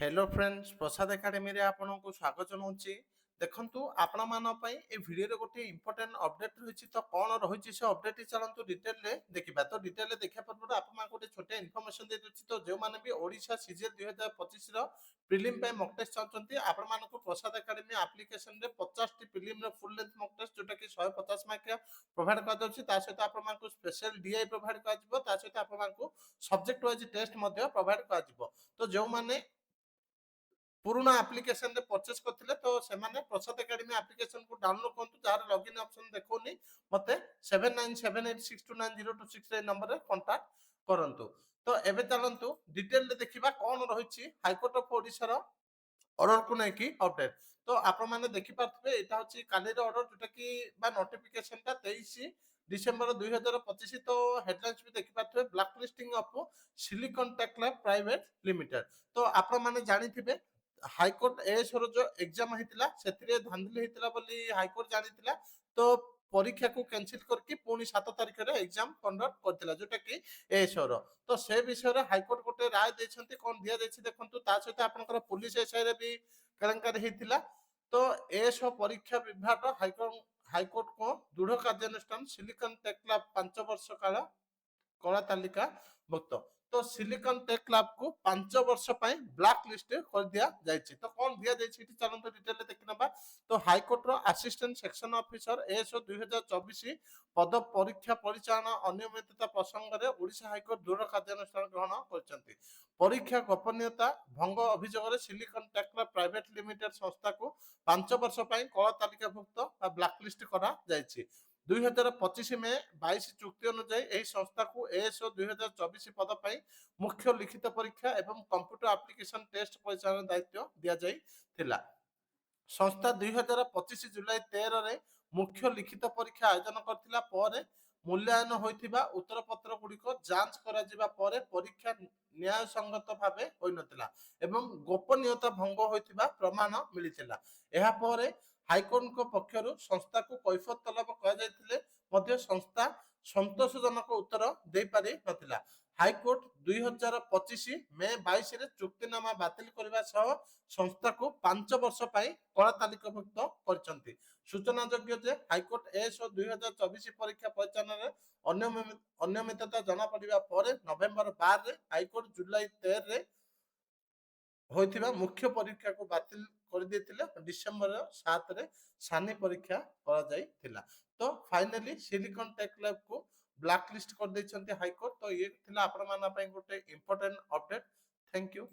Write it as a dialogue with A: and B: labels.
A: Hello friends प्रसाद academy रे आपनको स्वागत जनाऊँची। देखंतु आपण मान पई ए वीडियो रे गोटे इंपोर्टेंट अपडेट रहिछि तो कोन रहिछि से अपडेट चलंतु डिटेल रे देखिबा। तो डिटेल रे देखिया पूर्व आपण मान गोटे छोटे इन्फॉर्मेशन दे दछि। तो जो माने भी ओडिशा सीजीएल 2025 रो प्रीलिम पे मॉक टेस्ट चाहचंती आपण मानको प्रसाद एकेडमी एप्लीकेशन रे 50 टी प्रीलिम रो फुल लेंथ मॉक टेस्ट जोटा कि 150 मार्क का प्रोवाइड कर दछि। ता सहित आपण मानको स्पेशल डीआई प्रोवाइड कर दिबो। ता सहित आपण मानको सब्जेक्ट वाइज टेस्ट मध्ये प्रोवाइड कर दिबो। तो जो माने पुराना एप्लिकेशन रे परचेस करथिले तो सेमाने प्रसाद एकेडमी एप्लिकेशन को डाउनलोड करंतु जार लॉगिन ऑप्शन देखोनी मते 7978629026 रे नंबर रे कांटेक्ट करंतु। तो एबे चलंतु डिटेल रे देखिबा कोन रहिछि हाई कोर्ट ऑफ ओडिशा रो ऑर्डर को नै कि अपडेट। तो आपण माने देखि पारथबे एटा होछि काली रो ऑर्डर जोटा कि बा नोटिफिकेशन ता 23 डिसेंबर 2025। तो हेडलाइंस भी देखि पारथबे blacklisting of Silicon Tech Lab Private Limited. तो आपण माने जानिथिबे हाईकोर्ट एएस रो जो एग्जाम हेतिला सेतिरे धांधली हेतिला बोली हाईकोर्ट जानिथिला। तो परीक्षा को कैंसिल करके पुनी 7 तारिख रे एग्जाम कंडक्ट करथिला जोटा कि एएस रो। तो से विषय रे हाईकोर्ट गोटे राय दैछंती कोन दिया दैछि देखंतु। ता सहित आपनकर पुलिस एसआई रे भी केलेंकार हेतिला। तो एएस परीक्षा विभाग हाईकोर्ट को दृढ़ कार्यानुष्ठान सिलिकॉन टेक लैब 5 वर्ष काल कला तालिका भुक्त। तो सिलिकॉन टेक लैब को 5 वर्ष पई ब्लैक लिस्ट कर दिया जायछि। तो कोन दिया जायछि इति चलंत डिटेल रे देखि नबा। तो हाई कोर्ट रो असिस्टेंट सेक्शन ऑफिसर एएसओ 2024 पद परीक्षा परिचालन अनियमितता प्रसंग रे ओडिशा हाई कोर्ट दृढ़ कार्यानुष्ठान ग्रहण करछंती। परीक्षा गोपनीयता भंग अभियोग रे silicon Tech Lab Private limited संस्था को 5 वर्ष पई कला तालिका भुक्त बा ब्लैक लिस्ट करा जायछि। 2025 में 22 चुक्ति अनुसार यही संस्था को एएसओ 2024 पद पर मुख्य लिखित परीक्षा एवं कंप्यूटर एप्लिकेशन टेस्ट परिचालन दायित्व दिया जाइथिला। संस्था 2025 जुलाई 13 रे मुख्य लिखित परीक्षा आयोजन करथिला पर मूल्यांकन होइथिबा उत्तर पत्र गुड़िक जांच करा जिबा पर परीक्षा न्याय संगत भाबे होई नथिला एवं गोपनीयता भंग होइथिबा प्रमाण मिलिथिला। एहा पर हाईकोर्ट को पक्षरु संस्था को कैफियत तलब करा जायथिले मध्ये संस्था संतोषजनक उत्तर दे पारि नथिला। हाईकोर्ट 2025 मे 22 रे चुक्तिनामा बातिल करबा सह संस्था को 5 वर्ष पई कला तालिकाभुक्त करछंती। सूचना योग्य जे हाईकोर्ट एएसओ 2024 परीक्षा परिचालन रे अनियमितता जना पड़िबा पर नवेम्बर 12 रे हाईकोर्ट जुलाई 13 रे होइथिबा मुख्य परीक्षा को बातिल कर देथिले। डिसेंबर 7 रे सानी परीक्षा करा जाइथिला। तो फाइनली सिलिकॉन टेक लैब को ब्लैक लिस्ट कर दैछंती हाईकोर्ट। तो ये थिला आपण माना पई गोटे इंपोर्टेंट अपडेट। Thank you.